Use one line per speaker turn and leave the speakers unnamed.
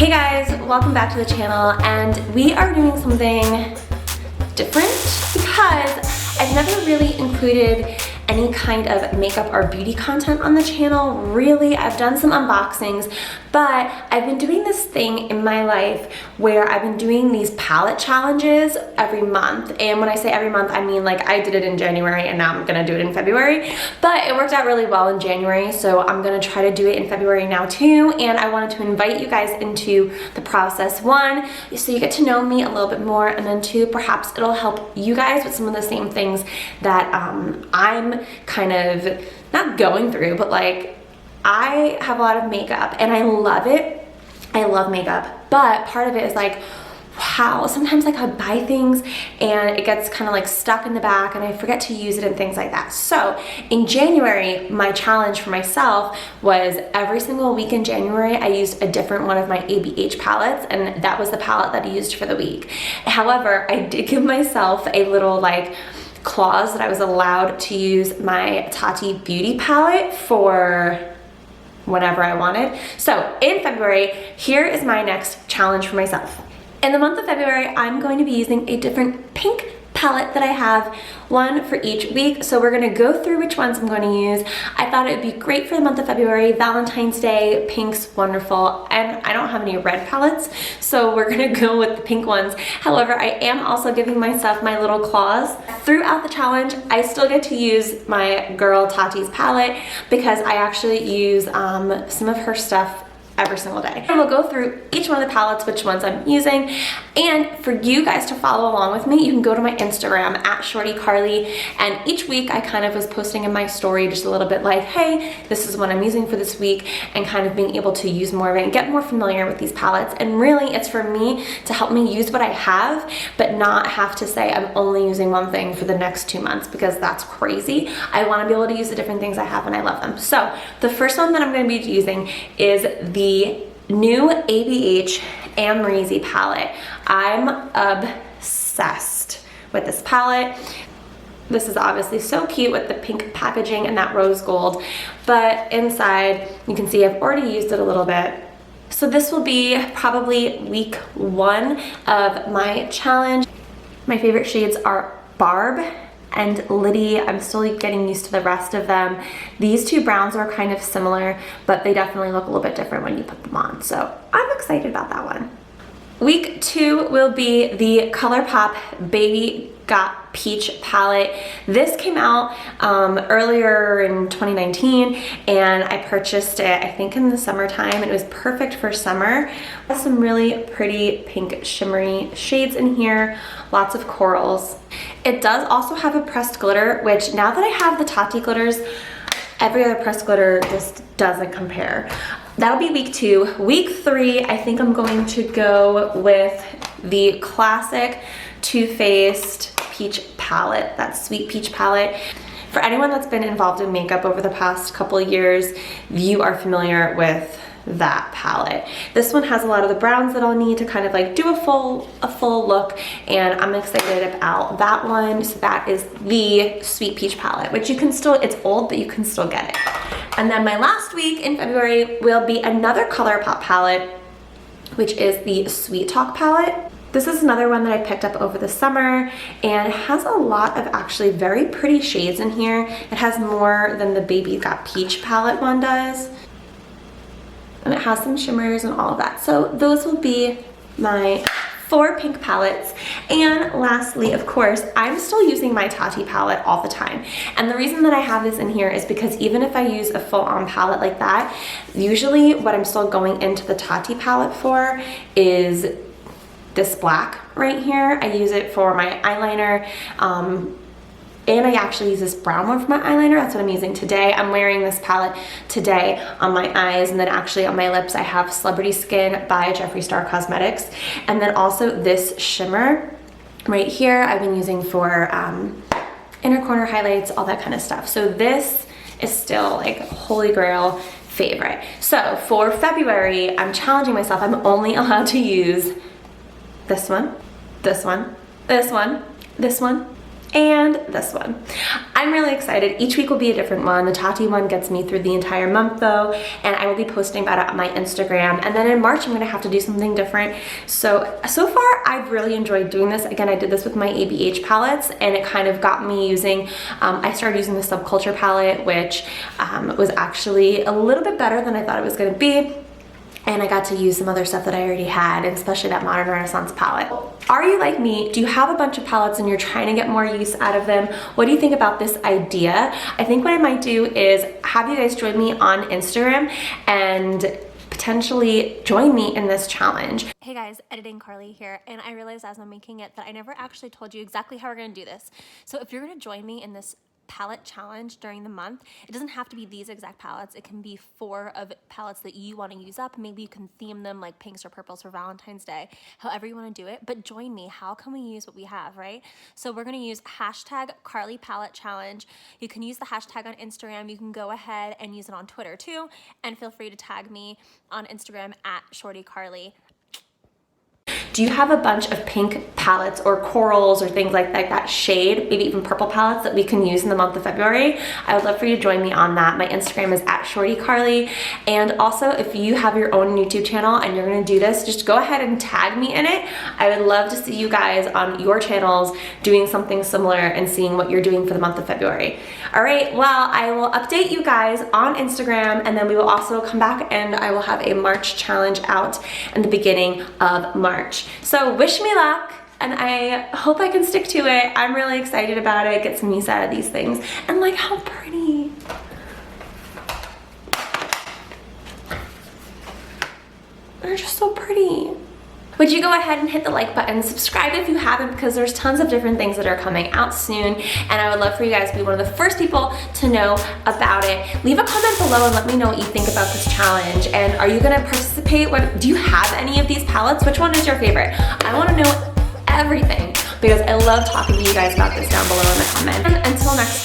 Hey guys, welcome back to the channel, and we are doing something different because I've never really included any kind of makeup or beauty content on the channel. Really, I've done some unboxings, but I've been doing this thing in my life where I've been doing these palette challenges every month. And when I say every month, I mean like I did it in January and now I'm gonna do it in February, but it worked out really well in January, so I'm gonna try to do it in February now too. And I wanted to invite you guys into the process. One, so you get to know me a little bit more, and then two, perhaps it'll help you guys with some of the same things that I'm kind of not going through, but like I have a lot of makeup and I love it. I love makeup, but part of it is like, wow, sometimes like I buy things and it gets kind of like stuck in the back and I forget to use it and things like that. So in January, my challenge for myself was every single week in January, I used a different one of my ABH palettes, and that was the palette that I used for the week. However, I did give myself a little like clause that I was allowed to use my Tati Beauty palette for whenever I wanted. So in February, here is my next challenge for myself. In the month of February, I'm going to be using a different pink palette that I have, one for each week. So we're gonna go through which ones I'm going to use. I thought it would be great for the month of February, Valentine's Day, pink's wonderful, and I don't have any red palettes, so we're gonna go with the pink ones. However, I am also giving myself my little clause. Throughout the challenge, I still get to use my girl Tati's palette because I actually use some of her stuff every single day. And we'll go through each one of the palettes, which ones I'm using. And for you guys to follow along with me, you can go to my Instagram at ShortyCarly. And each week I kind of was posting in my story just a little bit like, hey, this is what I'm using for this week, and kind of being able to use more of it and get more familiar with these palettes. And really it's for me to help me use what I have, but not have to say I'm only using one thing for the next 2 months, because that's crazy. I want to be able to use the different things I have and I love them. So the first one that I'm going to be using is the new ABH Amrezy palette. I'm obsessed with this palette. This is obviously so cute with the pink packaging and that rose gold, but inside you can see I've already used it a little bit. So this will be probably week 1 of my challenge. My favorite shades are Barb and Liddy. I'm still getting used to the rest of them. These two browns are kind of similar, but they definitely look a little bit different when you put them on. So I'm excited about that one. Week 2 will be the ColourPop Baby Got Peach palette. This came out earlier in 2019, and I purchased it I think in the summertime, and it was perfect for summer. Has some really pretty pink shimmery shades in here, lots of corals. It does also have a pressed glitter, which now that I have the Tati glitters, every other pressed glitter just doesn't compare. That'll be week 2. Week 3, I think I'm going to go with the classic Too Faced peach palette, that sweet peach palette. For anyone that's been involved in makeup over the past couple of years, you are familiar with that palette. This one has a lot of the browns that I'll need to kind of like do a full look, and I'm excited about that one. So that is the sweet peach palette, which you can still, it's old, but you can still get it. And then my last week in February will be another ColourPop palette, which is the Sweet Talk palette. This is another one that I picked up over the summer, and it has a lot of actually very pretty shades in here. It has more than the Baby Got Peach palette one does. And it has some shimmers and all of that. So those will be my 4 pink palettes. And lastly, of course, I'm still using my Tati palette all the time. And the reason that I have this in here is because even if I use a full-on palette like that, usually what I'm still going into the Tati palette for is this black right here. I use it for my eyeliner, and I actually use this brown one for my eyeliner. That's what I'm using today. I'm wearing this palette today on my eyes, and then actually on my lips I have Celebrity Skin by Jeffree Star Cosmetics. And then also this shimmer right here I've been using for inner corner highlights, all that kind of stuff. So this is still like holy grail favorite. So for February, I'm challenging myself. I'm only allowed to use this one, this one, this one, this one, and this one. I'm really excited. Each week will be a different one. The Tati one gets me through the entire month though, and I will be posting about it on my Instagram. And then in March, I'm gonna have to do something different. So far, I've really enjoyed doing this. Again, I did this with my ABH palettes, and it kind of got me using, I started using the Subculture palette, which was actually a little bit better than I thought it was gonna be. And I got to use some other stuff that I already had, and especially that Modern Renaissance palette. Are you like me? Do you have a bunch of palettes and you're trying to get more use out of them? What do you think about this idea? I think what I might do is have you guys join me on Instagram and potentially join me in this challenge. Hey guys, Editing Carly here, and I realized as I'm making it that I never actually told you exactly how we're gonna do this. So if you're gonna join me in this palette challenge during the month, it doesn't have to be these exact palettes. It can be 4 of palettes that you want to use up. Maybe you can theme them like pinks or purples for Valentine's Day, however you want to do it. But join me. How can we use what we have, right? So we're going to use hashtag Carly Palette Challenge. You can use the hashtag on Instagram. You can go ahead and use it on Twitter too, and feel free to tag me on Instagram at ShortyCarly. Do you have a bunch of pink palettes or corals or things like that shade, maybe even purple palettes that we can use in the month of February? I would love for you to join me on that. My Instagram is at ShortyCarly. And also, if you have your own YouTube channel and you're gonna do this, just go ahead and tag me in it. I would love to see you guys on your channels doing something similar and seeing what you're doing for the month of February. All right, well, I will update you guys on Instagram, and then we will also come back and I will have a March challenge out in the beginning of March. So wish me luck, and I hope I can stick to it. I'm really excited about it, get some use out of these things. And like, how pretty. They're just so pretty. Would you go ahead and hit the like button, subscribe if you haven't, because there's tons of different things that are coming out soon, and I would love for you guys to be one of the first people to know about it. Leave a comment below and let me know what you think about this challenge, and are you gonna participate? Do you have any of these palettes? Which one is your favorite? I wanna know everything, because I love talking to you guys about this down below in the comments. And until next time.